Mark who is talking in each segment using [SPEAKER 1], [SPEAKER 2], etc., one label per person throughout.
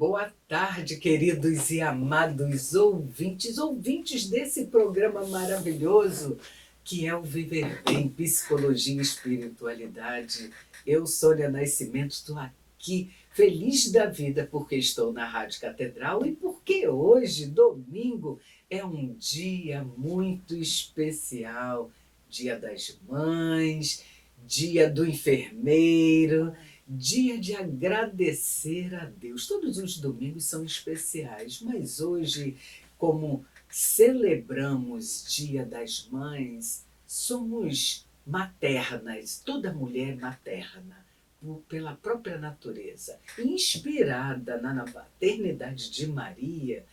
[SPEAKER 1] Boa tarde, queridos e amados ouvintes desse programa maravilhoso que é o Viver Bem, Psicologia e Espiritualidade. Eu, Sônia Nascimento, estou aqui feliz da vida porque estou na Rádio Catedral e porque hoje, domingo, é um dia muito especial. Dia das Mães, dia do enfermeiro, dia de agradecer a Deus. Todos os domingos são especiais, mas hoje, como celebramos Dia das Mães, somos maternas, toda mulher é materna, pela própria natureza. Inspirada na maternidade de Maria,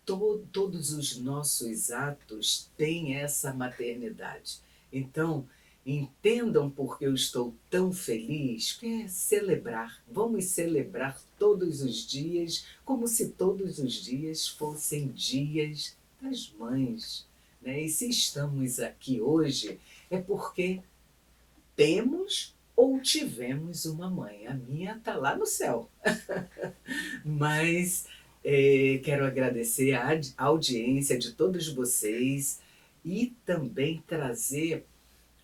[SPEAKER 1] todos os nossos atos têm essa maternidade. Então, entendam por que eu estou tão feliz, que é celebrar. Vamos celebrar todos os dias, como se todos os dias fossem dias das mães. Né? E se estamos aqui hoje, é porque temos ou tivemos uma mãe. A minha está lá no céu. Mas quero agradecer a audiência de todos vocês e também trazer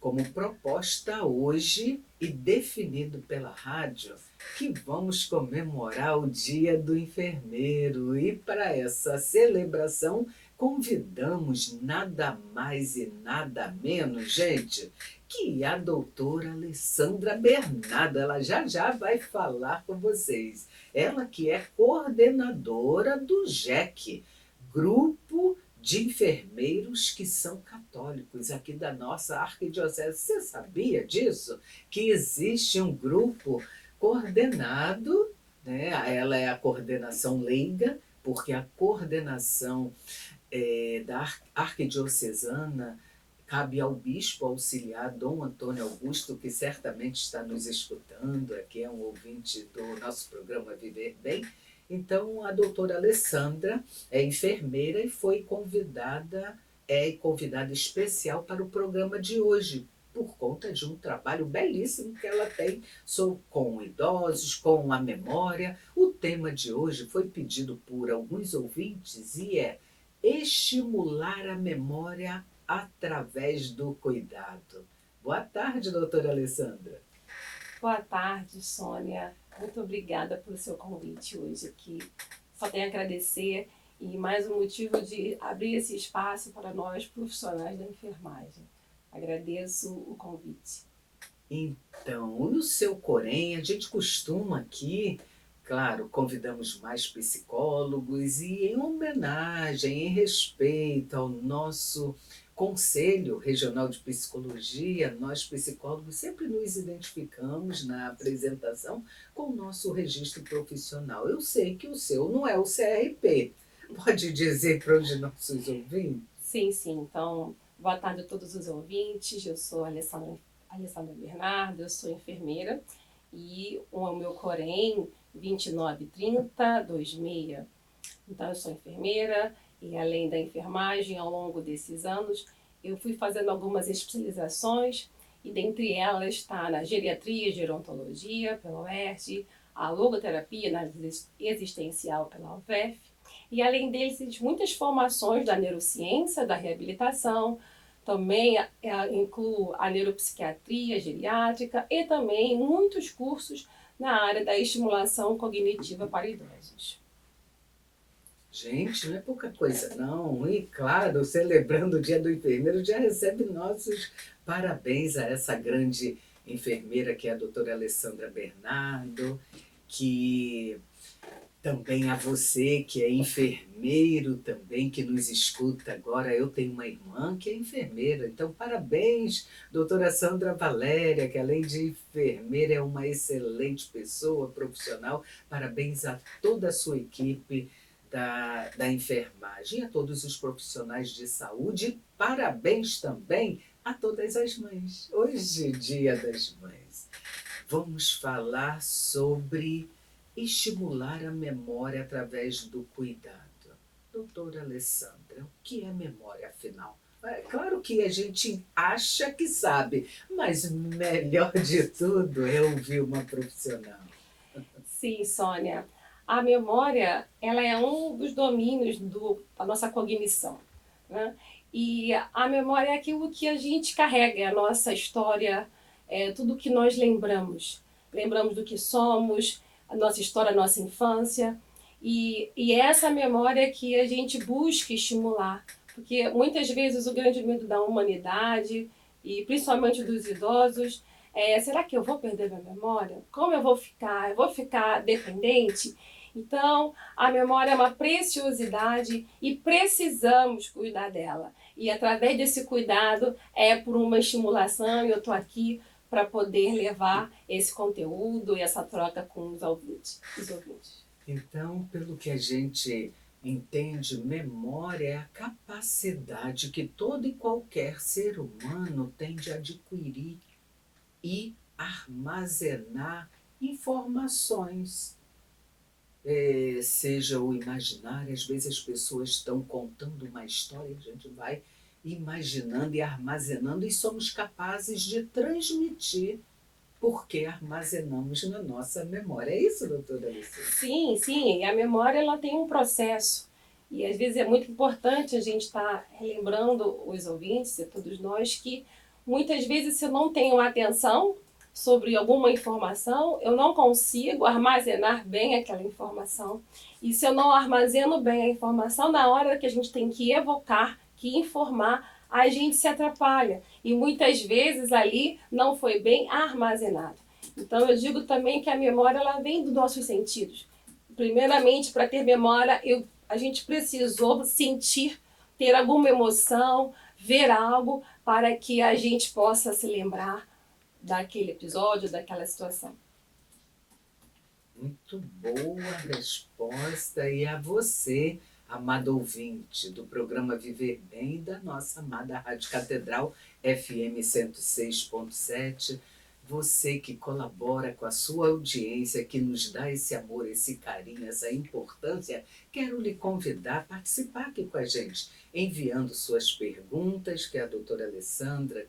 [SPEAKER 1] como proposta hoje e definido pela rádio que vamos comemorar o Dia do Enfermeiro. E para essa celebração convidamos nada mais e nada menos, gente, que a doutora Alessandra Bernardo. Ela já vai falar com vocês. Ela que é coordenadora do GEC, Grupo de Enfermeiros que são católicos aqui da nossa arquidiocese. Você sabia disso? Que existe um grupo coordenado, né? Ela é a coordenação leiga, porque a coordenação da arquidiocesana cabe ao bispo auxiliar Dom Antônio Augusto, que certamente está nos escutando, aqui é um ouvinte do nosso programa Viver Bem. Então, a doutora Alessandra é enfermeira e foi convidada especial para o programa de hoje, por conta de um trabalho belíssimo que ela tem com idosos, com a memória. O tema de hoje foi pedido por alguns ouvintes e é estimular a memória através do cuidado. Boa tarde, doutora Alessandra.
[SPEAKER 2] Boa tarde, Sônia. Muito obrigada pelo seu convite hoje aqui. Só tenho a agradecer e mais um motivo de abrir esse espaço para nós profissionais da enfermagem. Agradeço o convite.
[SPEAKER 1] Então, no seu Corém, a gente costuma aqui, claro, convidamos mais psicólogos e em homenagem, em respeito ao nosso Conselho Regional de Psicologia, nós psicólogos sempre nos identificamos na apresentação com o nosso registro profissional. Eu sei que o seu não é o CRP. Pode dizer para os nossos ouvintes?
[SPEAKER 2] Sim. Então, boa tarde a todos os ouvintes. Eu sou Alessandra Bernardo, eu sou enfermeira e o meu Corém 293026. Então, eu sou enfermeira e, além da enfermagem, ao longo desses anos, eu fui fazendo algumas especializações e, dentre elas, está na geriatria e gerontologia, pela UERJ, a logoterapia na existencial pela UVEF, e, além deles, muitas formações da neurociência, da reabilitação, também incluo a neuropsiquiatria geriátrica e também muitos cursos na área da estimulação cognitiva para idosos.
[SPEAKER 1] Gente, não é pouca coisa não. E claro, celebrando o Dia do Enfermeiro, já recebe nossos parabéns a essa grande enfermeira que é a doutora Alessandra Bernardo, que também a você que é enfermeiro também, que nos escuta agora. Eu tenho uma irmã que é enfermeira, então parabéns, doutora Sandra Valéria, que além de enfermeira é uma excelente pessoa, profissional. Parabéns a toda a sua equipe da enfermagem, a todos os profissionais de saúde. Parabéns também a todas as mães. Hoje é Dia das Mães. Vamos falar sobre estimular a memória através do cuidado. Doutora Alessandra, o que é memória, afinal? É claro que a gente acha que sabe, mas melhor de tudo é ouvir uma profissional.
[SPEAKER 2] Sim, Sônia. a memória, ela é um dos domínios da nossa cognição, né? E a memória é aquilo que a gente carrega, é a nossa história, é tudo que nós lembramos. Lembramos do que somos, a nossa história, a nossa infância. E é essa memória que a gente busca estimular. Porque muitas vezes o grande medo da humanidade, e principalmente dos idosos, é: será que eu vou perder minha memória? Como eu vou ficar? Eu vou ficar dependente? Então, a memória é uma preciosidade e precisamos cuidar dela. E através desse cuidado é por uma estimulação, e eu estou aqui para poder levar esse conteúdo e essa troca com os ouvintes.
[SPEAKER 1] Então, pelo que a gente entende, memória é a capacidade que todo e qualquer ser humano tem de adquirir e armazenar informações. Seja o imaginário, às vezes as pessoas estão contando uma história, a gente vai imaginando e armazenando e somos capazes de transmitir porque armazenamos na nossa memória. É isso, doutora Alice?
[SPEAKER 2] Sim, sim. E a memória ela tem um processo. E às vezes é muito importante a gente estar relembrando os ouvintes e todos nós que muitas vezes, se eu não tenho atenção sobre alguma informação, eu não consigo armazenar bem aquela informação. E se eu não armazeno bem a informação, na hora que a gente tem que evocar, que informar, a gente se atrapalha. E muitas vezes ali não foi bem armazenado. Então eu digo também que a memória ela vem dos nossos sentidos. Primeiramente, para ter memória, a gente precisou sentir, ter alguma emoção, ver algo para que a gente possa se lembrar daquele episódio, daquela situação.
[SPEAKER 1] Muito boa resposta. E a você, amado ouvinte do programa Viver Bem e da nossa amada Rádio Catedral FM 106.7, você que colabora com a sua audiência, que nos dá esse amor, esse carinho, essa importância, quero lhe convidar a participar aqui com a gente, enviando suas perguntas, que a doutora Alessandra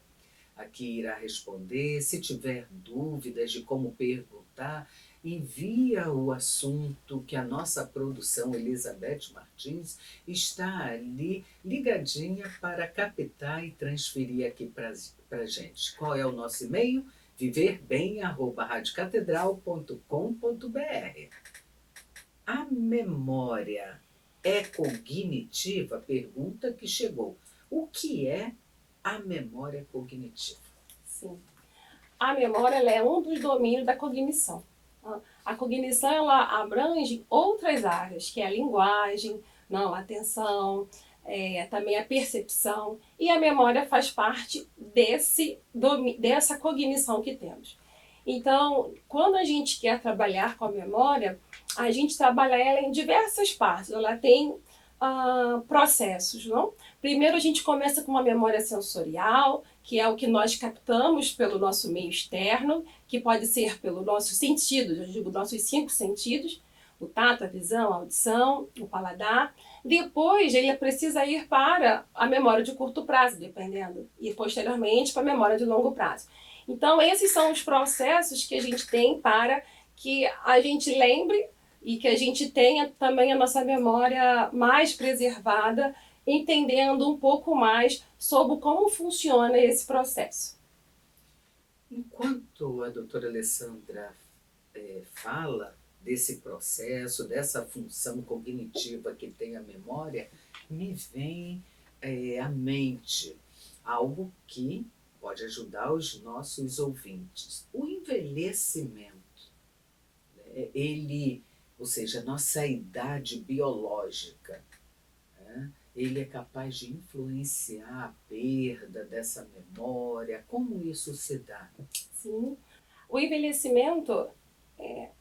[SPEAKER 1] aqui irá responder. Se tiver dúvidas de como perguntar, envia o assunto que a nossa produção Elizabeth Martins está ali ligadinha para captar e transferir aqui para a gente. Qual é o nosso e-mail? viverbem@radiocatedral.com.br. A memória é cognitiva? Pergunta que chegou. O que é a memória cognitiva?
[SPEAKER 2] Sim. A memória ela é um dos domínios da cognição. A cognição ela abrange outras áreas, que é a linguagem, não, a atenção, também a percepção, e a memória faz parte dessa cognição que temos. Então, quando a gente quer trabalhar com a memória, a gente trabalha ela em diversas partes. Ela tem processos, não? Primeiro a gente começa com uma memória sensorial, que é o que nós captamos pelo nosso meio externo, que pode ser pelos nossos sentidos, eu digo nossos 5 sentidos, o tato, a visão, a audição, o paladar. Depois ele precisa ir para a memória de curto prazo, dependendo, e posteriormente para a memória de longo prazo. Então esses são os processos que a gente tem para que a gente lembre e que a gente tenha também a nossa memória mais preservada, entendendo um pouco mais sobre como funciona esse processo.
[SPEAKER 1] Enquanto a doutora Alessandra fala desse processo, dessa função cognitiva que tem a memória, me vem à mente algo que pode ajudar os nossos ouvintes. O envelhecimento, ele, ou seja, nossa idade biológica, ele é capaz de influenciar a perda dessa memória? Como isso se dá?
[SPEAKER 2] Sim. O envelhecimento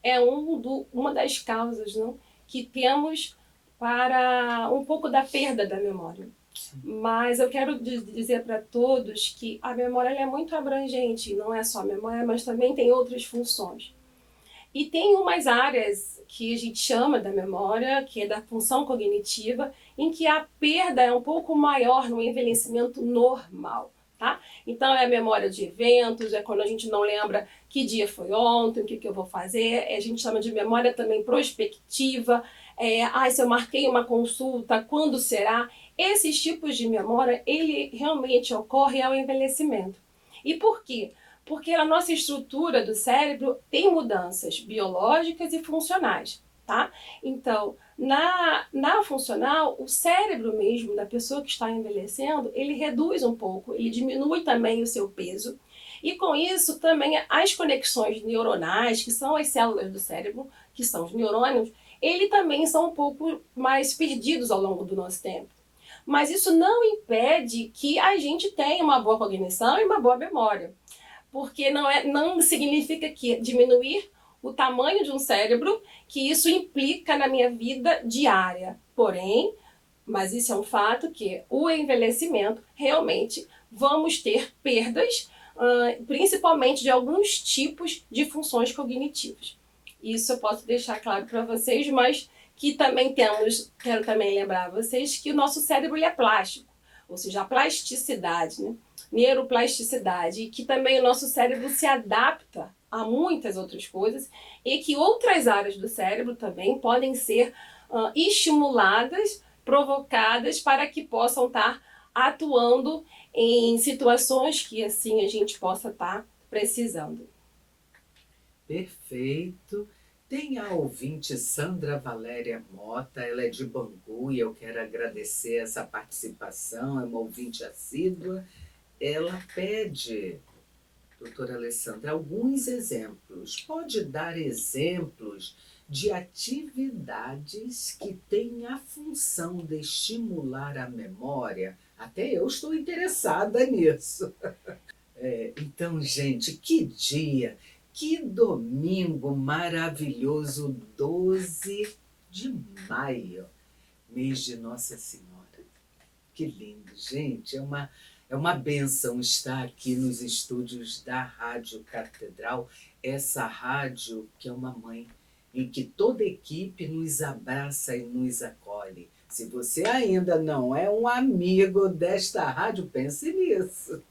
[SPEAKER 2] é uma das causas, não, que temos para um pouco da perda da memória. Sim. Mas eu quero dizer para todos que a memória é muito abrangente, não é só a memória, mas também tem outras funções. E tem umas áreas que a gente chama da memória, que é da função cognitiva, em que a perda é um pouco maior no envelhecimento normal. tá? Então é a memória de eventos, é quando a gente não lembra que dia foi ontem, o que eu vou fazer, a gente chama de memória também prospectiva, se eu marquei uma consulta, quando será? Esses tipos de memória, ele realmente ocorre ao envelhecimento. E por quê? Porque a nossa estrutura do cérebro tem mudanças biológicas e funcionais, tá? Então, na funcional, o cérebro mesmo da pessoa que está envelhecendo, ele reduz um pouco, ele diminui também o seu peso. E com isso também as conexões neuronais, que são as células do cérebro, que são os neurônios, eles também são um pouco mais perdidos ao longo do nosso tempo. Mas isso não impede que a gente tenha uma boa cognição e uma boa memória. Porque não significa que diminuir o tamanho de um cérebro, que isso implica na minha vida diária. Porém, mas isso é um fato que o envelhecimento, realmente, vamos ter perdas, principalmente de alguns tipos de funções cognitivas. Isso eu posso deixar claro para vocês, mas que também quero também lembrar a vocês que o nosso cérebro ele é plástico, ou seja, a plasticidade, né? Neuroplasticidade, e que também o nosso cérebro se adapta a muitas outras coisas e que outras áreas do cérebro também podem ser estimuladas, provocadas para que possam estar atuando em situações que assim a gente possa estar precisando.
[SPEAKER 1] Perfeito. Tem a ouvinte Sandra Valéria Mota, ela é de Bangu e eu quero agradecer essa participação, é uma ouvinte assídua. Ela pede, doutora Alessandra, alguns exemplos. Pode dar exemplos de atividades que têm a função de estimular a memória? Até eu estou interessada nisso. Então, gente, que dia, que domingo maravilhoso, 12 de maio, mês de Nossa Senhora. Que lindo, gente, é uma bênção estar aqui nos estúdios da Rádio Catedral, essa rádio que é uma mãe, em que toda a equipe nos abraça e nos acolhe. Se você ainda não é um amigo desta rádio, pense nisso.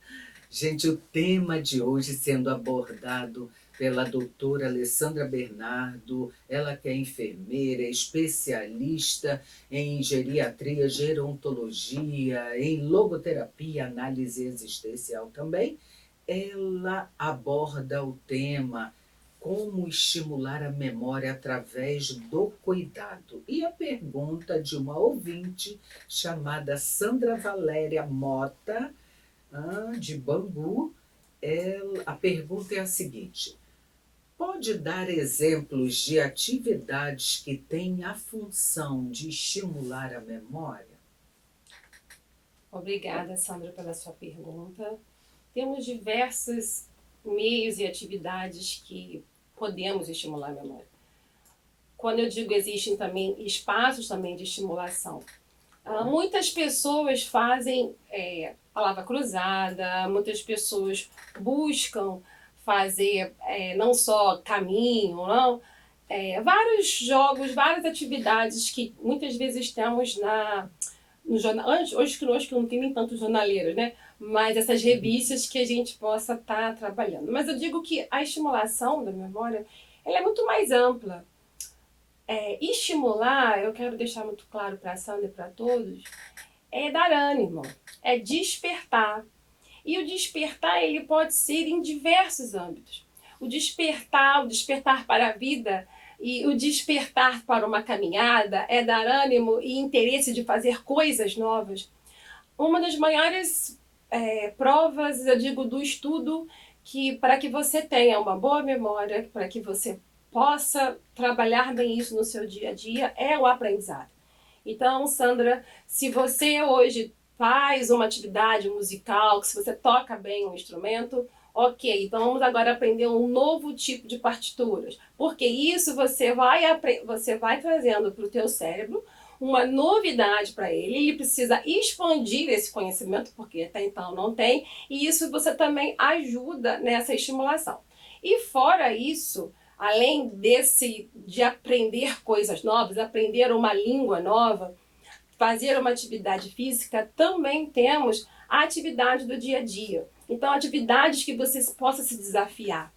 [SPEAKER 1] Gente, o tema de hoje sendo abordado pela doutora Alessandra Bernardo, ela que é enfermeira, especialista em geriatria, gerontologia, em logoterapia, análise existencial também. Ela aborda o tema como estimular a memória através do cuidado. E a pergunta de uma ouvinte chamada Sandra Valéria Mota, de Bangu, a pergunta é a seguinte: pode dar exemplos de atividades que têm a função de estimular a memória?
[SPEAKER 2] Obrigada, Sandra, pela sua pergunta. Temos diversos meios e atividades que podemos estimular a memória. Quando eu digo existem também espaços também de estimulação. Muitas pessoas fazem palavra cruzada, muitas pessoas buscam fazer não só caminho, não, vários jogos, várias atividades que muitas vezes temos no jornal. Hoje que não tem nem tantos jornaleiros, né? Mas essas revistas que a gente possa estar trabalhando. Mas eu digo que a estimulação da memória ela é muito mais ampla. Estimular, eu quero deixar muito claro para a Sandra e para todos, é dar ânimo, é despertar. E o despertar ele pode ser em diversos âmbitos. O despertar para a vida e o despertar para uma caminhada é dar ânimo e interesse de fazer coisas novas. Uma das maiores provas, eu digo, do estudo, que para que você tenha uma boa memória, para que você possa trabalhar bem isso no seu dia a dia, é o aprendizado. Então, Sandra, se você hoje faz uma atividade musical, se você toca bem um instrumento, ok, então vamos agora aprender um novo tipo de partituras, porque isso você vai trazendo para o teu cérebro uma novidade para ele precisa expandir esse conhecimento, porque até então não tem, e isso você também ajuda nessa estimulação. E fora isso, além de aprender coisas novas, aprender uma língua nova, fazer uma atividade física, também temos a atividade do dia a dia. Então, atividades que você possa se desafiar.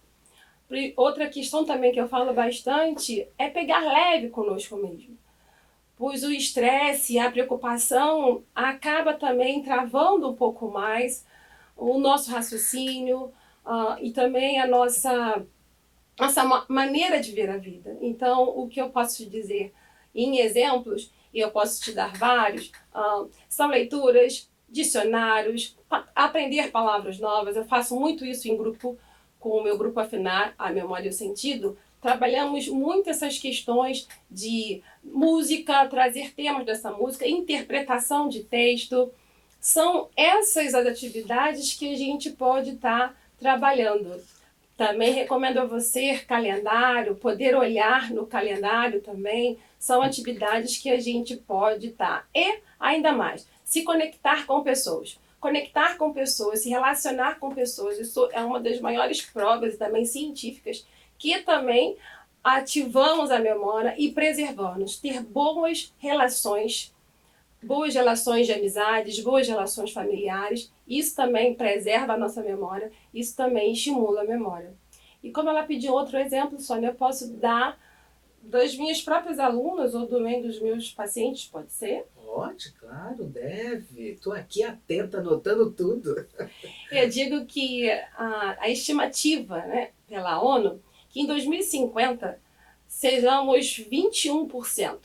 [SPEAKER 2] Outra questão também que eu falo bastante é pegar leve conosco mesmo. Pois o estresse, a preocupação acaba também travando um pouco mais o nosso raciocínio e também a nossa maneira de ver a vida. Então, o que eu posso te dizer em exemplos, e eu posso te dar vários, são leituras, dicionários, aprender palavras novas. Eu faço muito isso em grupo, com o meu grupo Afinar, a Memória e o Sentido. Trabalhamos muito essas questões de música, trazer temas dessa música, interpretação de texto. São essas as atividades que a gente pode estar trabalhando. Também recomendo a você calendário, poder olhar no calendário também. São atividades que a gente pode estar. E, ainda mais, se conectar com pessoas. Conectar com pessoas, se relacionar com pessoas. Isso é uma das maiores provas também científicas que também ativamos a memória e preservamos. Ter boas relações de amizades, boas relações familiares, isso também preserva a nossa memória, isso também estimula a memória. E como ela pediu outro exemplo, Sônia, eu posso dar das minhas próprias alunas ou também dos meus pacientes, pode ser?
[SPEAKER 1] Pode, claro, deve. Estou aqui atenta, anotando tudo.
[SPEAKER 2] Eu digo que a estimativa, né, pela ONU, que em 2050 sejamos 21%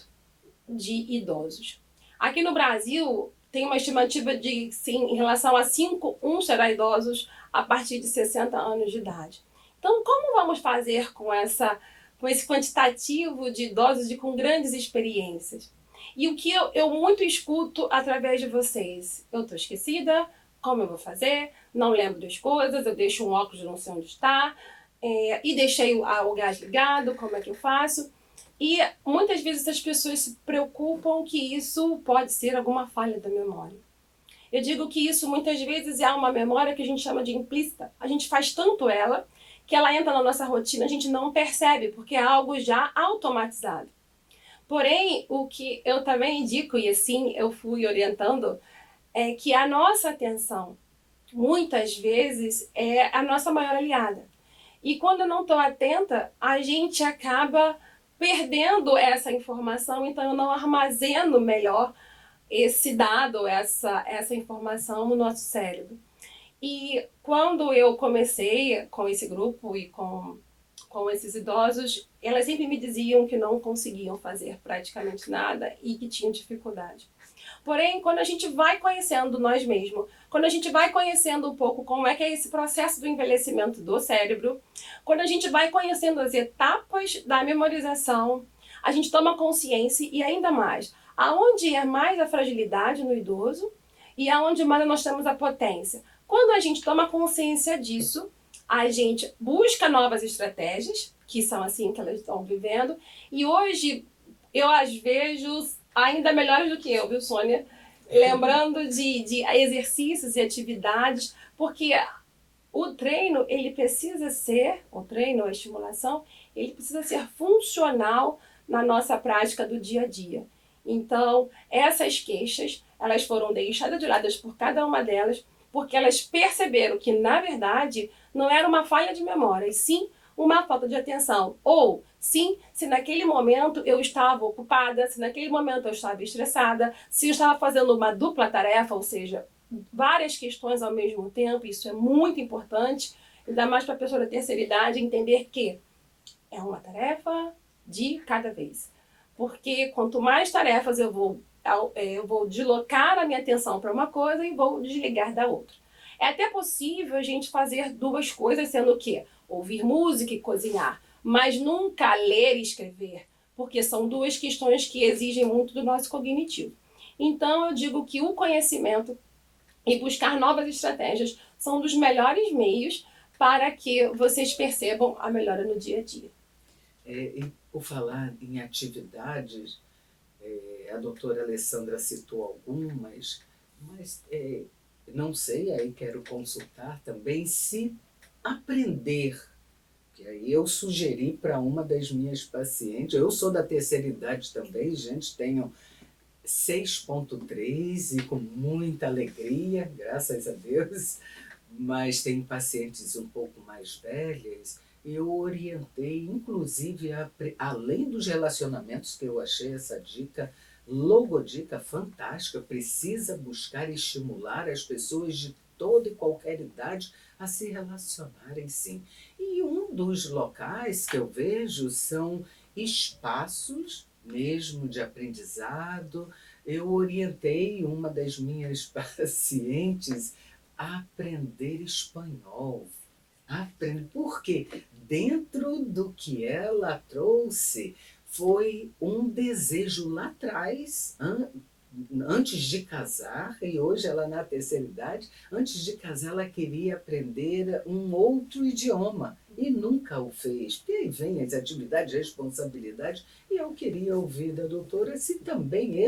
[SPEAKER 2] de idosos. Aqui no Brasil, tem uma estimativa de, sim, em relação a 1 será idosos a partir de 60 anos de idade. Então, como vamos fazer com esse quantitativo de idosos com grandes experiências? E o que eu muito escuto através de vocês? Eu estou esquecida, como eu vou fazer? Não lembro das coisas, eu deixo um óculos, não sei onde está, e deixei o gás ligado, como é que eu faço? E muitas vezes as pessoas se preocupam que isso pode ser alguma falha da memória. Eu digo que isso muitas vezes é uma memória que a gente chama de implícita. A gente faz tanto ela que ela entra na nossa rotina, a gente não percebe, porque é algo já automatizado. Porém, o que eu também indico, e assim eu fui orientando, é que a nossa atenção, muitas vezes, é a nossa maior aliada. E quando eu não estou atenta, a gente acaba perdendo essa informação, então eu não armazeno melhor esse dado, essa informação no nosso cérebro. E quando eu comecei com esse grupo e com esses idosos, elas sempre me diziam que não conseguiam fazer praticamente nada e que tinham dificuldade. Porém, quando a gente vai conhecendo nós mesmos, quando a gente vai conhecendo um pouco como é que é esse processo do envelhecimento do cérebro, quando a gente vai conhecendo as etapas da memorização, a gente toma consciência e ainda mais, aonde é mais a fragilidade no idoso e aonde mais nós temos a potência. Quando a gente toma consciência disso, a gente busca novas estratégias, que são assim que elas estão vivendo, e hoje eu as vejo ainda melhores do que eu, viu, Sônia? Lembrando de exercícios e atividades, porque o treino, ele precisa ser, a estimulação, ele precisa ser funcional na nossa prática do dia a dia. Então, essas queixas, elas foram deixadas de lado por cada uma delas, porque elas perceberam que, na verdade, não era uma falha de memória, e sim uma falta de atenção. Ou, sim, se naquele momento eu estava ocupada, se naquele momento eu estava estressada, se eu estava fazendo uma dupla tarefa, ou seja, várias questões ao mesmo tempo, isso é muito importante, ainda mais para a pessoa da terceira idade entender que é uma tarefa de cada vez. Porque quanto mais tarefas eu vou deslocar a minha atenção para uma coisa e vou desligar da outra. É até possível a gente fazer duas coisas, sendo o quê? Ouvir música e cozinhar, mas nunca ler e escrever, porque são duas questões que exigem muito do nosso cognitivo. Então eu digo que o conhecimento e buscar novas estratégias são um dos melhores meios para que vocês percebam a melhora no dia a dia.
[SPEAKER 1] E por falar em atividades, a doutora Alessandra citou algumas, mas não sei, aí quero consultar também se aprender, que aí eu sugeri para uma das minhas pacientes, eu sou da terceira idade também, gente, tenho 6,3 e com muita alegria, graças a Deus, mas tem pacientes um pouco mais velhas. Eu orientei, inclusive, além dos relacionamentos, que eu achei essa dica, logodica fantástica, precisa buscar e estimular as pessoas de toda e qualquer idade a se relacionarem, sim. E um dos locais que eu vejo são espaços mesmo de aprendizado. Eu orientei uma das minhas pacientes a aprender espanhol. Por quê? Dentro do que ela trouxe foi um desejo lá atrás, antes de casar, e hoje ela na terceira idade, antes de casar ela queria aprender um outro idioma e nunca o fez. Porque aí vem as atividades, responsabilidades, e eu queria ouvir da doutora se também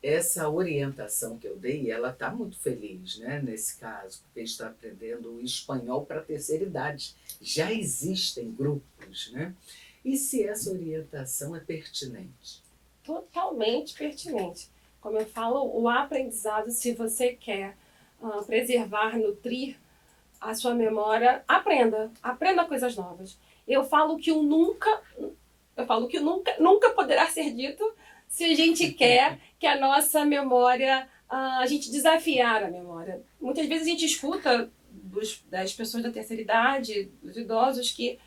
[SPEAKER 1] essa orientação que eu dei, ela está muito feliz, né, nesse caso, porque está aprendendo o espanhol para a terceira idade. Já existem grupos, né? E se essa orientação é pertinente?
[SPEAKER 2] Totalmente pertinente. Como eu falo, o aprendizado, se você quer preservar, nutrir a sua memória, aprenda coisas novas. Eu falo que o nunca poderá ser dito se a gente quer que a nossa memória, a gente desafiar a memória. Muitas vezes a gente escuta das pessoas da terceira idade, dos idosos, que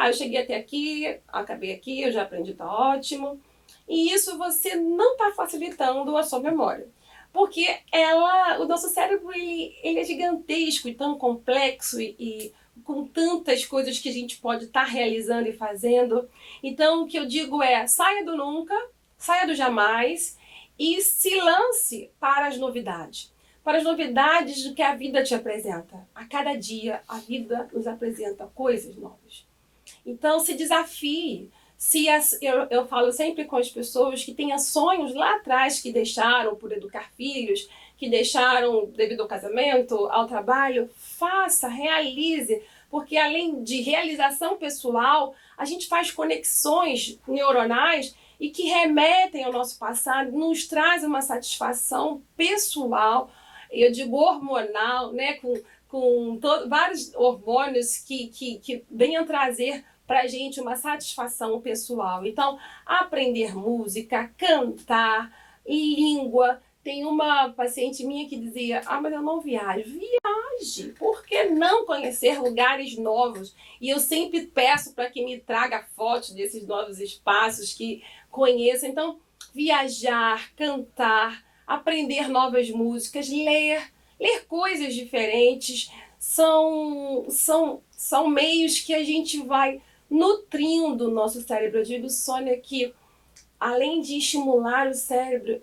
[SPEAKER 2] eu cheguei até aqui, acabei aqui, eu já aprendi, tá ótimo. E isso você não está facilitando a sua memória. Porque o nosso cérebro ele é gigantesco e tão complexo e com tantas coisas que a gente pode estar realizando e fazendo. Então, o que eu digo é, saia do nunca, saia do jamais e se lance para as novidades. Para as novidades do que a vida te apresenta. A cada dia, a vida nos apresenta coisas novas. Então, se desafie. Eu falo sempre com as pessoas que têm sonhos lá atrás que deixaram por educar filhos, que deixaram devido ao casamento, ao trabalho, faça, realize, porque além de realização pessoal, a gente faz conexões neuronais e que remetem ao nosso passado, nos traz uma satisfação pessoal, eu digo hormonal, né, com vários hormônios que venham trazer para a gente uma satisfação pessoal. Então, aprender música, cantar, língua. Tem uma paciente minha que dizia, mas eu não viajo. Viaje! Por que não conhecer lugares novos? E eu sempre peço para que me traga fotos desses novos espaços, que conheça. Então, viajar, cantar, aprender novas músicas, ler coisas diferentes, são meios que a gente vai nutrindo o nosso cérebro. Eu digo, Sônia, que além de estimular o cérebro,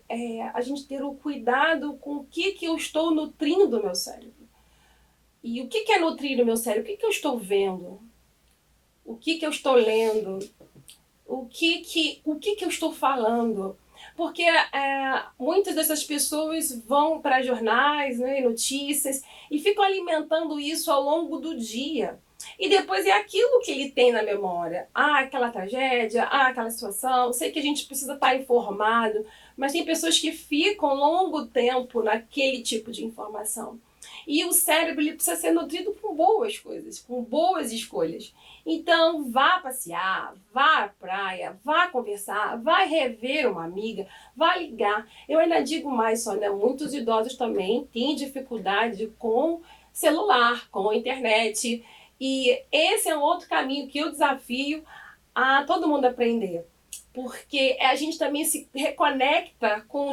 [SPEAKER 2] a gente ter o cuidado com o que eu estou nutrindo o meu cérebro. E o que é nutrir o meu cérebro? O que eu estou vendo? O que eu estou lendo? O que eu estou falando? Porque muitas dessas pessoas vão para jornais, né, notícias, e ficam alimentando isso ao longo do dia. E depois é aquilo que ele tem na memória. Aquela tragédia, aquela situação. Sei que a gente precisa estar informado, mas tem pessoas que ficam longo tempo naquele tipo de informação. E o cérebro ele precisa ser nutrido com boas coisas, com boas escolhas. Então, vá passear, vá à praia, vá conversar, vá rever uma amiga, vá ligar. Eu ainda digo mais, Sônia, muitos idosos também têm dificuldade com celular, com internet. E esse é um outro caminho que eu desafio a todo mundo aprender. Porque a gente também se reconecta com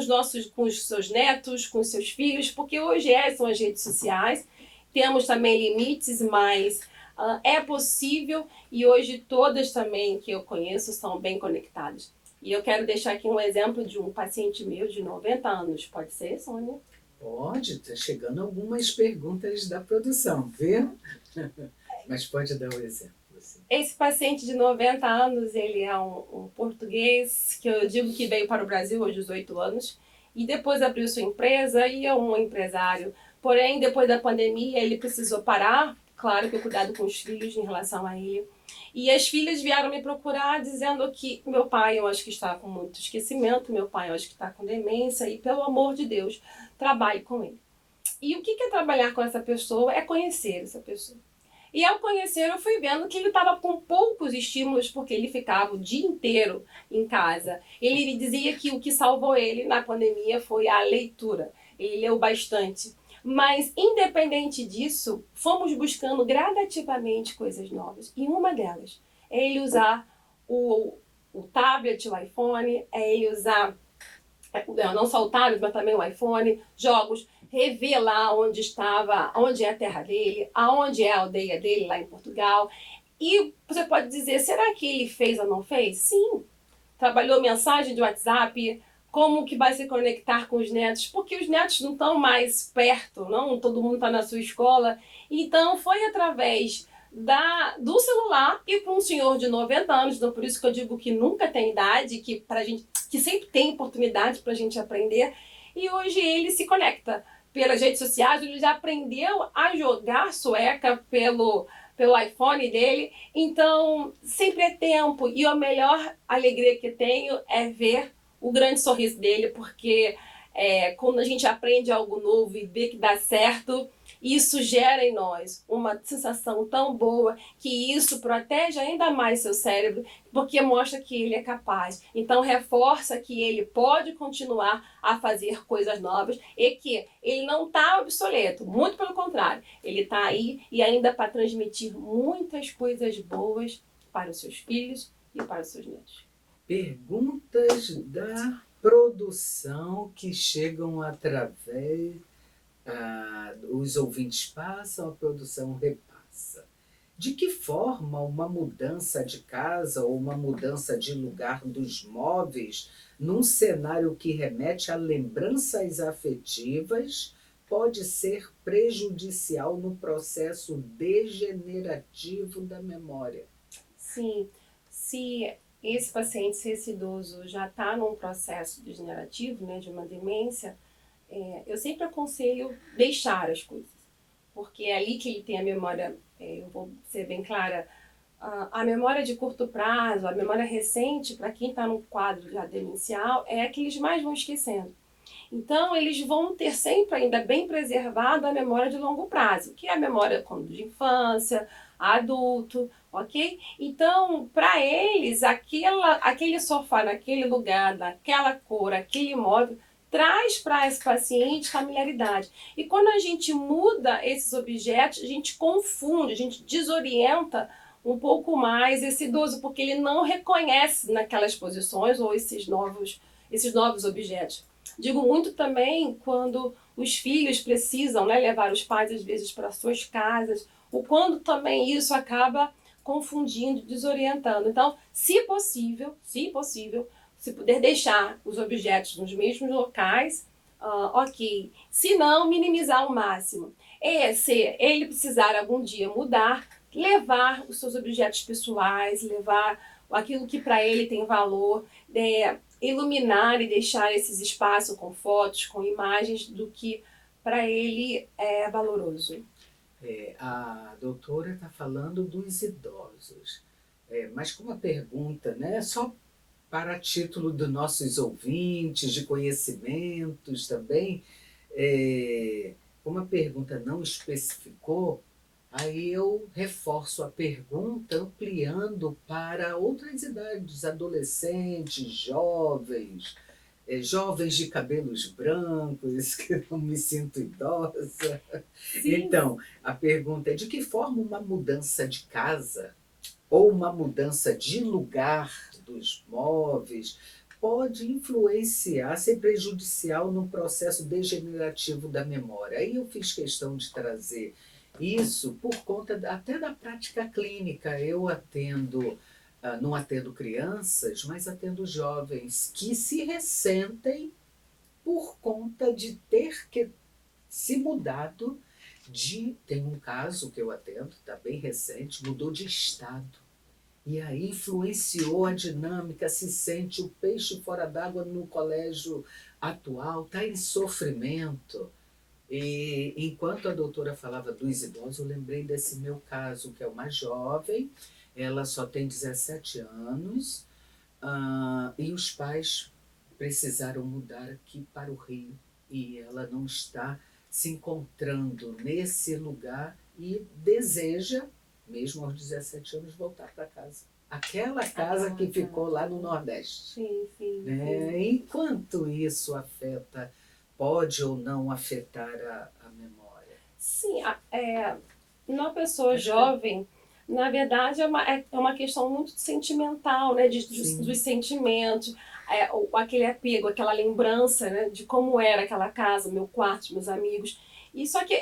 [SPEAKER 2] com os seus netos, com os seus filhos, porque hoje são as redes sociais, temos também limites, mas é possível e hoje todas também que eu conheço são bem conectadas. E eu quero deixar aqui um exemplo de um paciente meu de 90 anos. Pode ser, Sônia?
[SPEAKER 1] Pode, está chegando algumas perguntas da produção, viu? Mas pode dar o exemplo.
[SPEAKER 2] Esse paciente de 90 anos, ele é um português que eu digo que veio para o Brasil hoje, 18 anos, e depois abriu sua empresa e é um empresário. Porém, depois da pandemia, ele precisou parar claro que o cuidado com os filhos em relação a ele. E as filhas vieram me procurar dizendo que meu pai, eu acho que está com muito esquecimento, meu pai, eu acho que está com demência e, pelo amor de Deus, trabalhe com ele. E o que é trabalhar com essa pessoa? É conhecer essa pessoa. E ao conhecer, eu fui vendo que ele estava com poucos estímulos, porque ele ficava o dia inteiro em casa. Ele dizia que o que salvou ele na pandemia foi a leitura. Ele leu bastante. Mas, independente disso, fomos buscando gradativamente coisas novas. E uma delas é ele usar o tablet, o iPhone, é ele usar não só o tablet, mas também o iPhone, jogos, rever lá onde estava, onde é a terra dele, aonde é a aldeia dele lá em Portugal. E você pode dizer, será que ele fez ou não fez? Sim. Trabalhou mensagem de WhatsApp, como que vai se conectar com os netos, porque os netos não estão mais perto, não todo mundo está na sua escola. Então foi através do celular e para um senhor de 90 anos, então por isso que eu digo que nunca tem idade, que pra gente, que sempre tem oportunidade para a gente aprender. E hoje ele se conecta pelas redes sociais, ele já aprendeu a jogar sueca pelo iPhone dele. Então, sempre é tempo. E a melhor alegria que tenho é ver o grande sorriso dele, porque quando a gente aprende algo novo e vê que dá certo, isso gera em nós uma sensação tão boa que isso protege ainda mais seu cérebro, porque mostra que ele é capaz. Então, reforça que ele pode continuar a fazer coisas novas e que ele não está obsoleto, muito pelo contrário, ele está aí e ainda para transmitir muitas coisas boas para os seus filhos e para os seus netos.
[SPEAKER 1] Perguntas da produção que chegam através, os ouvintes passam, a produção repassa. De que forma uma mudança de casa ou uma mudança de lugar dos móveis, num cenário que remete a lembranças afetivas, pode ser prejudicial no processo degenerativo da memória?
[SPEAKER 2] Sim, se esse paciente, se esse idoso já está num processo degenerativo, né, de uma demência, eu sempre aconselho deixar as coisas, porque é ali que ele tem a memória, eu vou ser bem clara, a memória de curto prazo, a memória recente, para quem está no quadro já demencial, é a que eles mais vão esquecendo. Então, eles vão ter sempre ainda bem preservada a memória de longo prazo, que é a memória de infância, adulto, ok? Então, para eles, aquele sofá naquele lugar, naquela cor, aquele móvel, traz para esse paciente familiaridade. E quando a gente muda esses objetos, a gente confunde, a gente desorienta um pouco mais esse idoso, porque ele não reconhece naquelas posições ou esses novos objetos. Digo muito também quando os filhos precisam, né, levar os pais às vezes para suas casas, o quando também isso acaba confundindo, desorientando. Então, se possível, se puder deixar os objetos nos mesmos locais, ok. Se não, minimizar ao máximo. Se ele precisar algum dia mudar, levar os seus objetos pessoais, levar aquilo que para ele tem valor, iluminar e deixar esses espaços com fotos, com imagens do que para ele é valoroso.
[SPEAKER 1] A doutora está falando dos idosos, mas com uma pergunta, né, só para título dos nossos ouvintes, de conhecimentos também, uma pergunta não especificou, aí eu reforço a pergunta ampliando para outras idades, adolescentes, jovens, jovens de cabelos brancos, que eu não me sinto idosa.
[SPEAKER 2] Sim.
[SPEAKER 1] Então, a pergunta é: de que forma uma mudança de casa ou uma mudança de lugar dos móveis pode influenciar, ser prejudicial no processo degenerativo da memória? Aí eu fiz questão de trazer isso por conta até da prática clínica. Eu não atendo crianças, mas atendo jovens que se ressentem por conta de ter que se mudado tem um caso que eu atendo, está bem recente, mudou de estado. E aí influenciou a dinâmica, se sente o peixe fora d'água no colégio atual, está em sofrimento. E enquanto a doutora falava dos idosos, eu lembrei desse meu caso, que é uma jovem, ela só tem 17 anos, e os pais precisaram mudar aqui para o Rio. E ela não está se encontrando nesse lugar e deseja, mesmo aos 17 anos, voltar para casa. Aquela casa que ficou lá no Nordeste.
[SPEAKER 2] Sim, sim.
[SPEAKER 1] Né? Enquanto isso afeta, pode ou não afetar a memória?
[SPEAKER 2] Sim, uma pessoa jovem, na verdade, é uma questão muito sentimental, né? Dos sentimentos, aquele apego, aquela lembrança, né? De como era aquela casa, meu quarto, meus amigos. E só que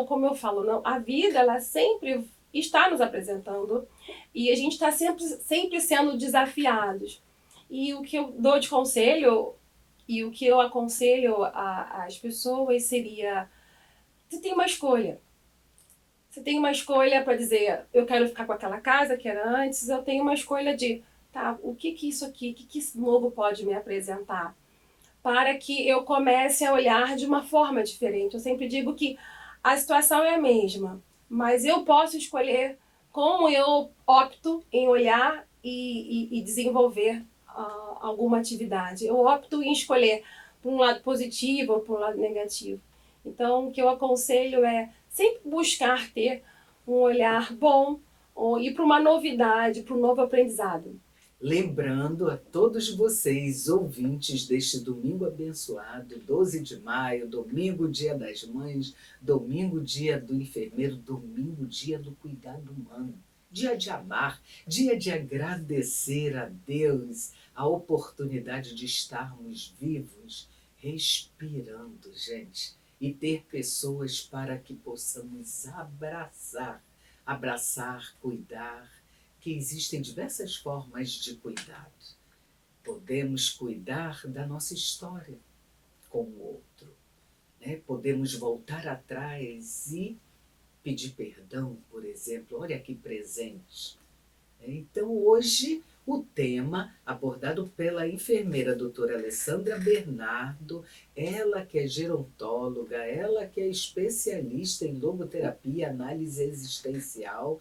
[SPEAKER 2] como eu falo, não, a vida, ela sempre está nos apresentando e a gente está sempre sendo desafiados. E o que eu dou de conselho e o que eu aconselho às pessoas seria: você tem uma escolha. Você tem uma escolha para dizer, eu quero ficar com aquela casa que era antes, eu tenho uma escolha de, tá, o que isso aqui, o que isso novo pode me apresentar? Para que eu comece a olhar de uma forma diferente. Eu sempre digo que a situação é a mesma, mas eu posso escolher como eu opto em olhar e desenvolver alguma atividade. Eu opto em escolher por um lado positivo ou por um lado negativo. Então, o que eu aconselho é sempre buscar ter um olhar bom ou ir para uma novidade, para um novo aprendizado.
[SPEAKER 1] Lembrando a todos vocês, ouvintes deste domingo abençoado, 12 de maio, domingo, dia das mães, domingo, dia do enfermeiro, domingo, dia do cuidado humano, dia de amar, dia de agradecer a Deus a oportunidade de estarmos vivos, respirando, gente, e ter pessoas para que possamos abraçar, cuidar, que existem diversas formas de cuidado. Podemos cuidar da nossa história com o outro, né? Podemos voltar atrás e pedir perdão, por exemplo. Olha que presente. Então, hoje, o tema abordado pela enfermeira doutora Alessandra Bernardo, ela que é gerontóloga, ela que é especialista em logoterapia, análise existencial,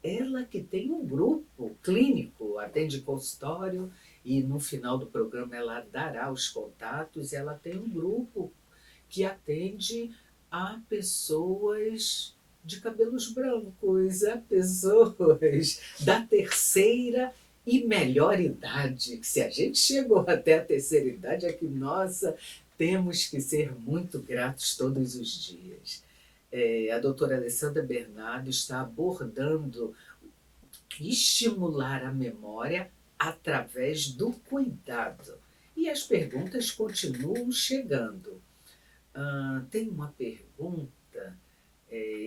[SPEAKER 1] ela que tem um grupo clínico, atende consultório e no final do programa ela dará os contatos. Ela tem um grupo que atende a pessoas de cabelos brancos, a pessoas da terceira e melhor idade. Se a gente chegou até a terceira idade, é que, nossa, temos que ser muito gratos todos os dias. A doutora Alessandra Bernardo está abordando estimular a memória através do cuidado. E as perguntas continuam chegando. Tem uma pergunta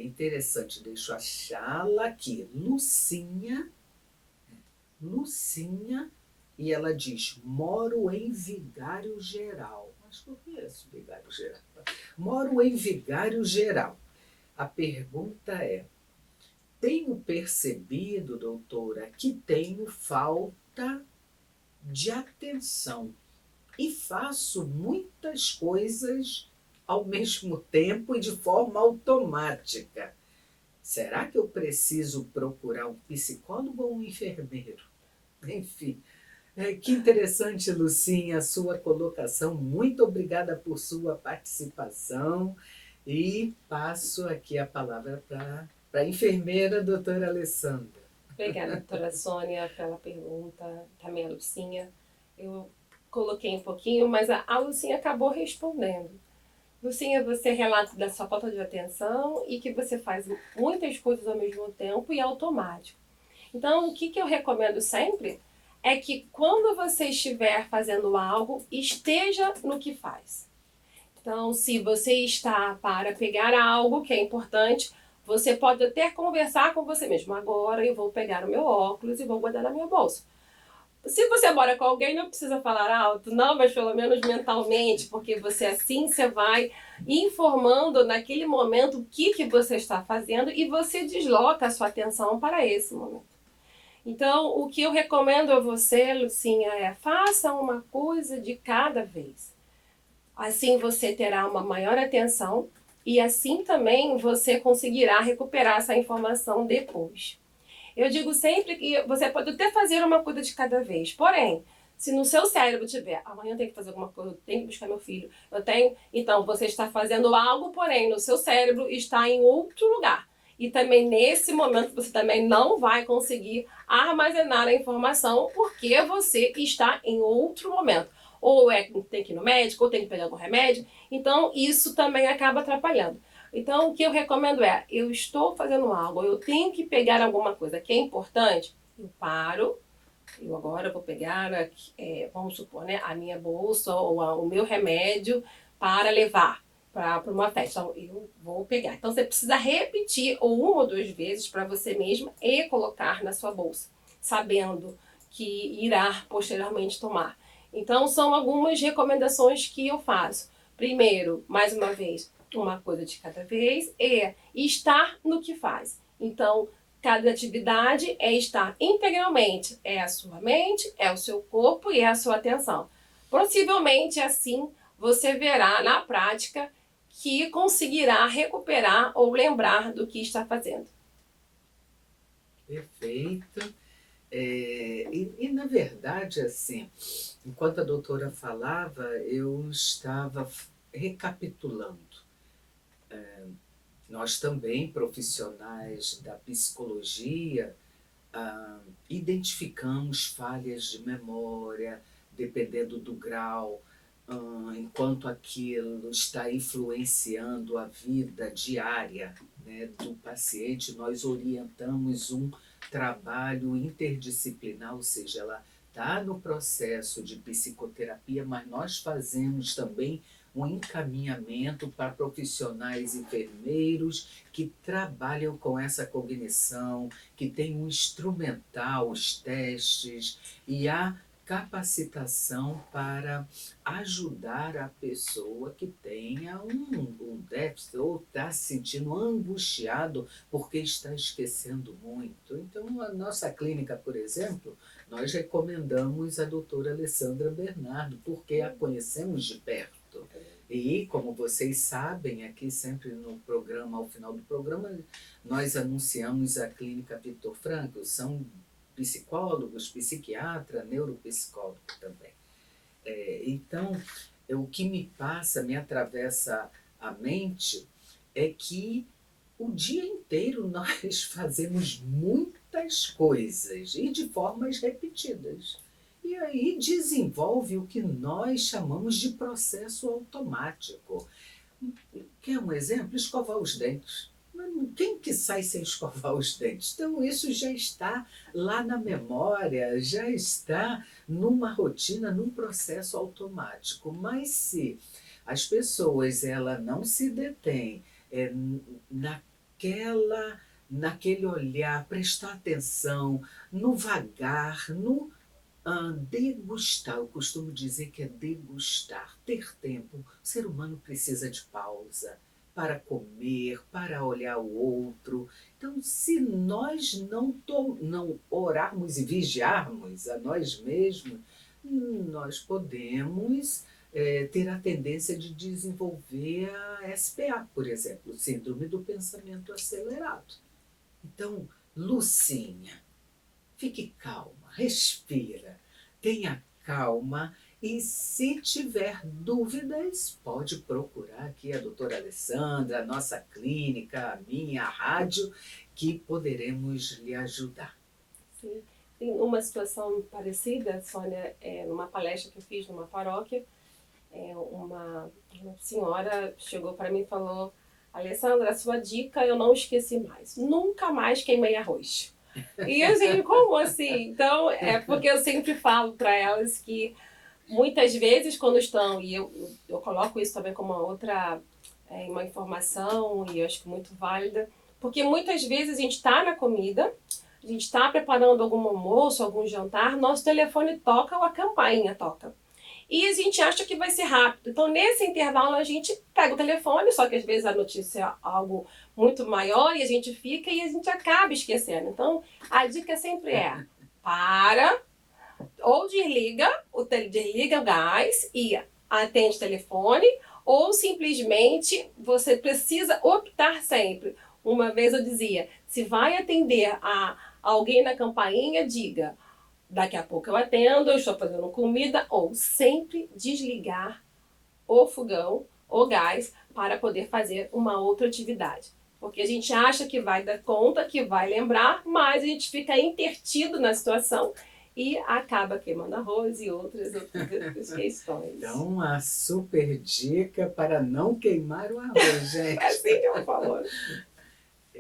[SPEAKER 1] interessante, deixa eu achá-la aqui. Lucinha, e ela diz: moro em Vigário Geral. Acho que eu conheço Vigário Geral. Moro em Vigário Geral. A pergunta é: tenho percebido, doutora, que tenho falta de atenção e faço muitas coisas ao mesmo tempo e de forma automática. Será que eu preciso procurar um psicólogo ou um enfermeiro? Enfim, que interessante, Lucinha, a sua colocação. Muito obrigada por sua participação e passo aqui a palavra para a enfermeira doutora Alessandra.
[SPEAKER 2] Obrigada, doutora Sônia, pela pergunta, também a Lucinha. Eu coloquei um pouquinho, mas a Lucinha acabou respondendo. Lucinha, você relata da sua falta de atenção e que você faz muitas coisas ao mesmo tempo e automático. Então, o que eu recomendo sempre é que quando você estiver fazendo algo, esteja no que faz. Então, se você está para pegar algo que é importante, você pode até conversar com você mesmo. Agora eu vou pegar o meu óculos e vou guardar na minha bolsa. Se você mora com alguém, não precisa falar alto, não, mas pelo menos mentalmente, porque você vai informando naquele momento o que você está fazendo e você desloca a sua atenção para esse momento. Então, o que eu recomendo a você, Lucinha, é faça uma coisa de cada vez. Assim você terá uma maior atenção E assim também você conseguirá recuperar essa informação depois. Eu digo sempre que você pode até fazer uma coisa de cada vez, porém, se no seu cérebro tiver, amanhã eu tenho que fazer alguma coisa, eu tenho que buscar meu filho, eu tenho. Então você está fazendo algo, porém, no seu cérebro está em outro lugar. E também nesse momento você também não vai conseguir armazenar a informação porque você está em outro momento. Ou tem que ir no médico, ou tem que pegar algum remédio. Então isso também acaba atrapalhando. Então, o que eu recomendo é, eu estou fazendo algo, eu tenho que pegar alguma coisa que é importante, eu paro, eu agora vou pegar, vamos supor, né, a minha bolsa ou o meu remédio para levar para uma festa. Então, eu vou pegar. Então, você precisa repetir ou uma ou duas vezes para você mesma e colocar na sua bolsa, sabendo que irá posteriormente tomar. Então, são algumas recomendações que eu faço. Primeiro, mais uma vez, uma coisa de cada vez e estar no que faz. Então, cada atividade é estar integralmente. É a sua mente, é o seu corpo e é a sua atenção. Possivelmente, assim, você verá na prática que conseguirá recuperar ou lembrar do que está fazendo.
[SPEAKER 1] Perfeito. Na verdade, assim, enquanto a doutora falava, eu estava recapitulando. Nós também, profissionais da psicologia, identificamos falhas de memória, dependendo do grau, enquanto aquilo está influenciando a vida diária, né, do paciente, nós orientamos um trabalho interdisciplinar, ou seja, ela está no processo de psicoterapia, mas nós fazemos também um encaminhamento para profissionais enfermeiros que trabalham com essa cognição, que tem um instrumental, os testes e a capacitação para ajudar a pessoa que tenha um déficit ou está se sentindo angustiado porque está esquecendo muito. Então, a nossa clínica, por exemplo, nós recomendamos a doutora Alessandra Bernardo, porque a conhecemos de perto. E, como vocês sabem, aqui sempre no programa, ao final do programa, nós anunciamos a clínica Victor Frankl, são psicólogos, psiquiatra, neuropsicólogo também. Então, o que me passa, me atravessa a mente, é que o dia inteiro nós fazemos muitas coisas e de formas repetidas. E aí desenvolve o que nós chamamos de processo automático. Quer um exemplo? Escovar os dentes. Quem que sai sem escovar os dentes? Então isso já está lá na memória, já está numa rotina, num processo automático. Mas se as pessoas ela não se detêm naquele olhar, prestar atenção, no vagar, no degustar, eu costumo dizer que é degustar, ter tempo. O ser humano precisa de pausa para comer, para olhar o outro. Então, se nós não orarmos e vigiarmos a nós mesmos, nós podemos ter a tendência de desenvolver a SPA, por exemplo, Síndrome do Pensamento Acelerado. Então, Lucinha, fique calma, respira, tenha calma e se tiver dúvidas, pode procurar aqui a doutora Alessandra, a nossa clínica, a minha, a rádio, que poderemos lhe ajudar.
[SPEAKER 2] Sim. Tem uma situação parecida, Sônia, numa palestra que eu fiz numa paróquia, uma senhora chegou para mim e falou: Alessandra, a sua dica eu não esqueci mais, nunca mais queimei arroz. E assim, como assim? Então, é porque eu sempre falo para elas que muitas vezes quando estão, e eu coloco isso também como uma outra uma informação, e eu acho que muito válida, porque muitas vezes a gente está na comida, a gente está preparando algum almoço, algum jantar, nosso telefone toca ou a campainha toca. E a gente acha que vai ser rápido. Então, nesse intervalo, a gente pega o telefone, só que às vezes a notícia é algo muito maior e a gente fica e a gente acaba esquecendo. Então, a dica sempre é: para, ou desliga o gás e atende o telefone, ou simplesmente você precisa optar sempre. Uma vez eu dizia, se vai atender a alguém na campainha, diga, daqui a pouco eu atendo, eu estou fazendo comida, ou sempre desligar o fogão, o gás, para poder fazer uma outra atividade. Porque a gente acha que vai dar conta, que vai lembrar, mas a gente fica intertido na situação e acaba queimando arroz e outras questões.
[SPEAKER 1] Então, a super dica para não queimar o arroz, gente.
[SPEAKER 2] Assim que eu falo.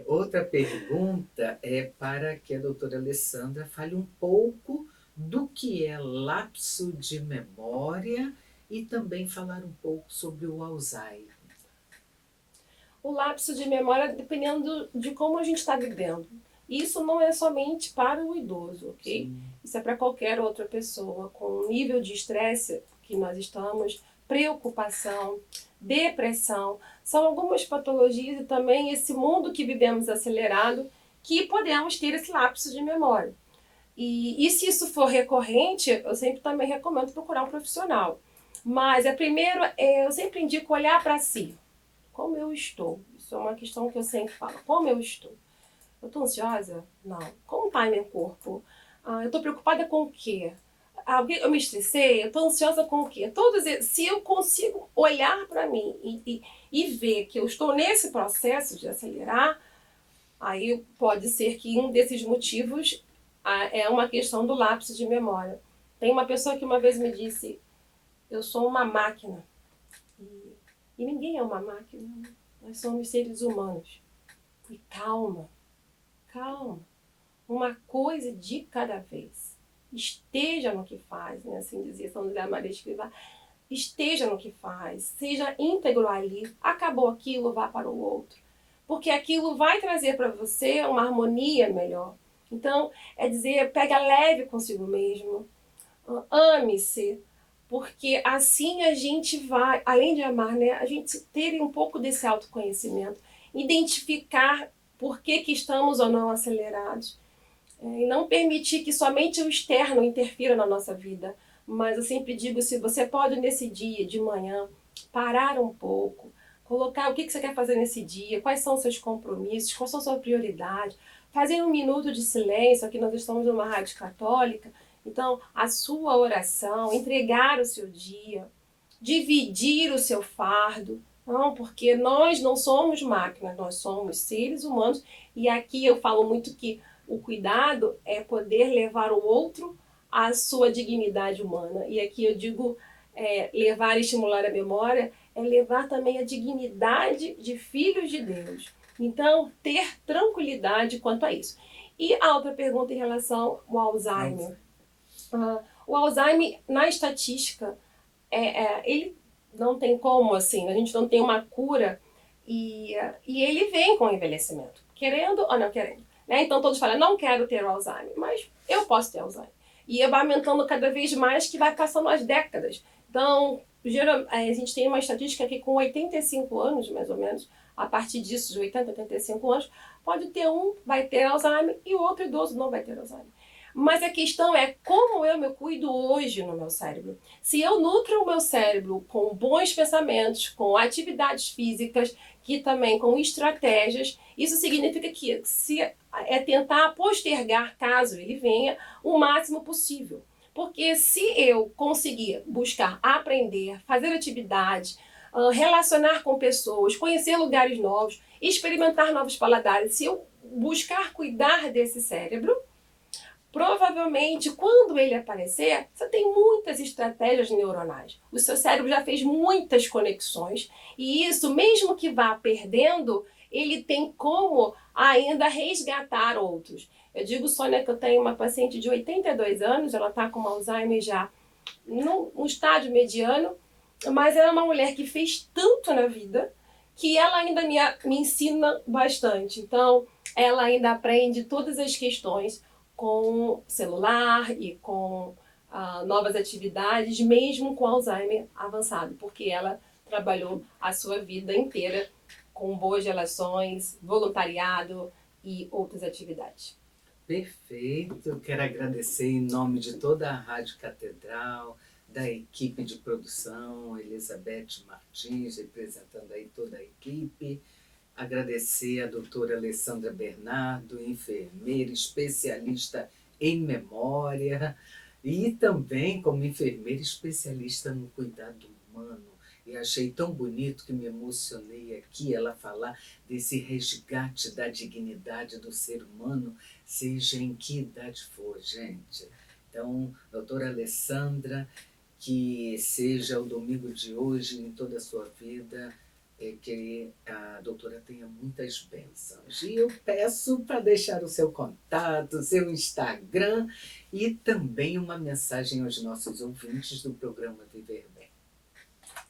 [SPEAKER 1] Outra pergunta é para que a doutora Alessandra fale um pouco do que é lapso de memória e também falar um pouco sobre o Alzheimer.
[SPEAKER 2] O lapso de memória, dependendo de como a gente está vivendo. Isso não é somente para o idoso, ok? Sim. Isso é para qualquer outra pessoa com o nível de estresse que nós estamos, preocupação, depressão. São algumas patologias e também esse mundo que vivemos acelerado que podemos ter esse lapso de memória. E se isso for recorrente, eu sempre também recomendo procurar um profissional. Mas, primeiro, eu sempre indico olhar para si. Como eu estou? Isso é uma questão que eu sempre falo. Como eu estou? Eu estou ansiosa? Não. Como está meu corpo? Eu estou preocupada com o quê? Eu me estressei? Eu estou ansiosa com o quê? Se eu consigo olhar para mim e ver que eu estou nesse processo de acelerar, aí pode ser que um desses motivos é uma questão do lapso de memória. Tem uma pessoa que uma vez me disse, eu sou uma máquina. E ninguém é uma máquina. Nós somos seres humanos. E calma. Uma coisa de cada vez. Esteja no que faz, né? Assim dizia São José Maria Escrivá. Esteja no que faz. Seja íntegro ali. Acabou aquilo, vá para o outro. Porque aquilo vai trazer para você uma harmonia melhor. Então, é dizer, pega leve consigo mesmo. Ame-se. Porque assim a gente vai, além de amar, né, a gente ter um pouco desse autoconhecimento, identificar por que estamos ou não acelerados, e não permitir que somente o externo interfira na nossa vida. Mas eu sempre digo, se você pode nesse dia, de manhã, parar um pouco, colocar o que você quer fazer nesse dia, quais são os seus compromissos, quais são as suas prioridades, fazer um minuto de silêncio, aqui nós estamos numa rádio católica, então, a sua oração, entregar o seu dia, dividir o seu fardo, não, porque nós não somos máquinas, nós somos seres humanos, e aqui eu falo muito que o cuidado é poder levar o outro à sua dignidade humana, e aqui eu digo levar e estimular a memória, é levar também a dignidade de filhos de Deus. Então, ter tranquilidade quanto a isso. E a outra pergunta em relação ao Alzheimer. O Alzheimer, na estatística, ele não tem como, assim, a gente não tem uma cura e ele vem com o envelhecimento, querendo ou não querendo. Né? Então todos falam, não quero ter Alzheimer, mas eu posso ter Alzheimer. E vai aumentando cada vez mais que vai passando as décadas. Então, a gente tem uma estatística que com 85 anos, mais ou menos, a partir disso, de 80, 85 anos, pode ter vai ter Alzheimer e o outro idoso não vai ter Alzheimer. Mas a questão é como eu me cuido hoje no meu cérebro. Se eu nutro o meu cérebro com bons pensamentos, com atividades físicas, que também com estratégias, isso significa que é tentar postergar, caso ele venha, o máximo possível. Porque se eu conseguir buscar aprender, fazer atividade, relacionar com pessoas, conhecer lugares novos, experimentar novos paladares, se eu buscar cuidar desse cérebro, provavelmente, quando ele aparecer, você tem muitas estratégias neuronais. O seu cérebro já fez muitas conexões e isso, mesmo que vá perdendo, ele tem como ainda resgatar outros. Eu digo, Sônia, que eu tenho uma paciente de 82 anos, ela está com Alzheimer já no estágio mediano, mas ela é uma mulher que fez tanto na vida que ela ainda me ensina bastante. Então, ela ainda aprende todas as questões com celular e com novas atividades, mesmo com Alzheimer avançado, porque ela trabalhou a sua vida inteira com boas relações, voluntariado e outras atividades.
[SPEAKER 1] Perfeito, quero agradecer em nome de toda a Rádio Catedral, da equipe de produção, Elizabeth Martins, representando aí toda a equipe. Agradecer a doutora Alessandra Bernardo, enfermeira, especialista em memória e também como enfermeira especialista no cuidado humano. E achei tão bonito que me emocionei aqui ela falar desse resgate da dignidade do ser humano, seja em que idade for, gente. Então, doutora Alessandra, que seja o domingo de hoje em toda a sua vida, que a doutora tenha muitas bênçãos. E eu peço para deixar o seu contato, o seu Instagram e também uma mensagem aos nossos ouvintes do programa Viver Bem.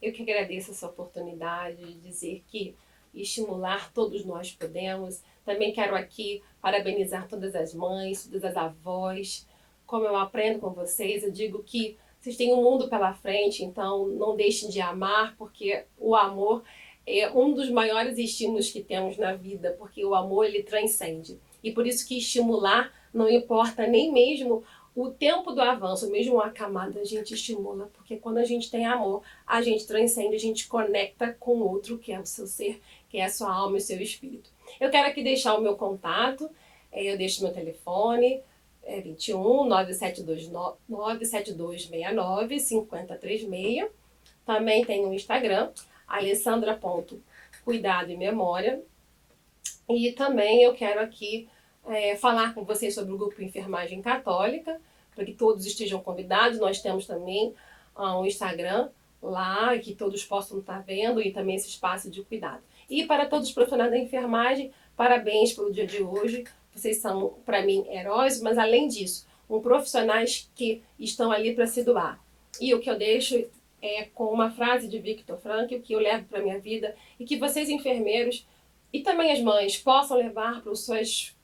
[SPEAKER 2] Eu que agradeço essa oportunidade de dizer que estimular todos nós podemos. Também quero aqui parabenizar todas as mães, todas as avós. Como eu aprendo com vocês, eu digo que vocês têm um mundo pela frente, então não deixem de amar, porque o amor é um dos maiores estímulos que temos na vida, porque o amor ele transcende. E por isso que estimular não importa nem mesmo o tempo do avanço, mesmo uma camada a gente estimula, porque quando a gente tem amor, a gente transcende, a gente conecta com o outro, que é o seu ser, que é a sua alma e o seu espírito. Eu quero aqui deixar o meu contato, eu deixo meu telefone, 21 97269 5036. Também tem o Instagram, alessandra.cuidado e memória. E também eu quero aqui falar com vocês sobre o grupo Enfermagem Católica, para que todos estejam convidados. Nós temos também um Instagram lá, que todos possam estar vendo, e também esse espaço de cuidado. E para todos os profissionais da enfermagem, parabéns pelo dia de hoje. Vocês são, para mim, heróis, mas além disso, profissionais que estão ali para se doar. E o que eu deixo é com uma frase de Viktor Frankl, que eu levo para a minha vida, e que vocês, enfermeiros, e também as mães, possam levar para os seus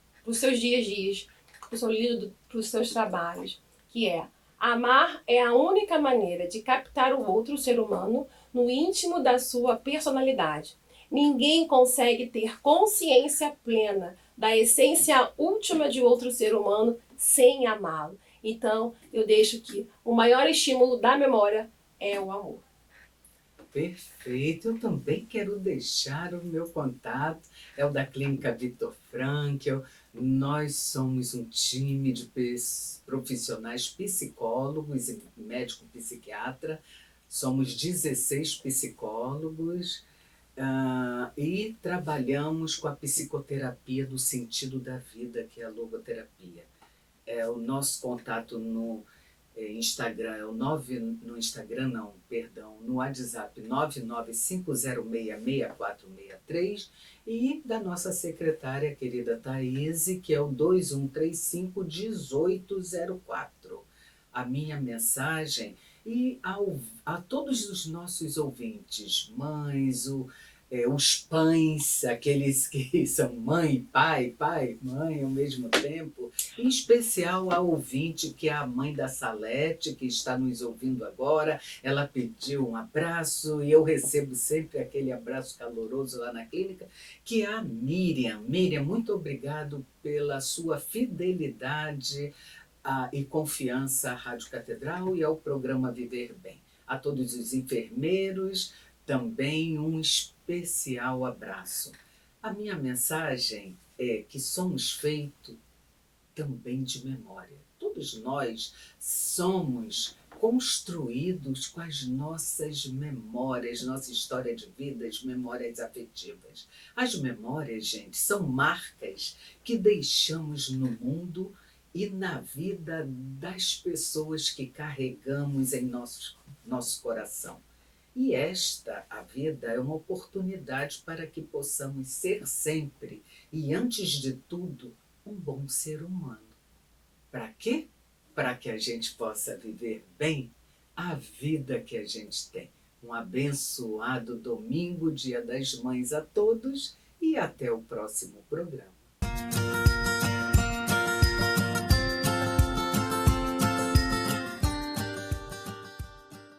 [SPEAKER 2] dias a dias, para o seu lido, para os seus trabalhos, que é: amar é a única maneira de captar o outro ser humano no íntimo da sua personalidade. Ninguém consegue ter consciência plena da essência última de outro ser humano sem amá-lo. Então, eu deixo que o maior estímulo da memória é o amor.
[SPEAKER 1] Perfeito, eu também quero deixar o meu contato, é o da Clínica Viktor Frankl. Nós somos um time de profissionais psicólogos e médico psiquiatra, somos 16 psicólogos e trabalhamos com a psicoterapia do sentido da vida, que é a logoterapia. O nosso contato no Instagram, no WhatsApp 995066463 e da nossa secretária querida Thaís, que é o 21351804. A minha mensagem e a todos os nossos ouvintes, mães, os pães, aqueles que são mãe, pai, mãe ao mesmo tempo, em especial a ouvinte, que é a mãe da Salete, que está nos ouvindo agora. Ela pediu um abraço e eu recebo sempre aquele abraço caloroso lá na clínica, que é a Miriam. Miriam, muito obrigado pela sua fidelidade e confiança à Rádio Catedral e ao programa Viver Bem. A todos os enfermeiros, também um especial abraço. A minha mensagem é que somos feitos também de memória. Todos nós somos construídos com as nossas memórias, nossa história de vida, as memórias afetivas. As memórias, gente, são marcas que deixamos no mundo e na vida das pessoas que carregamos em nosso coração. E a vida é uma oportunidade para que possamos ser sempre, e antes de tudo, um bom ser humano. Para quê? Para que a gente possa viver bem a vida que a gente tem. Um abençoado domingo, Dia das Mães a todos, e até o próximo programa.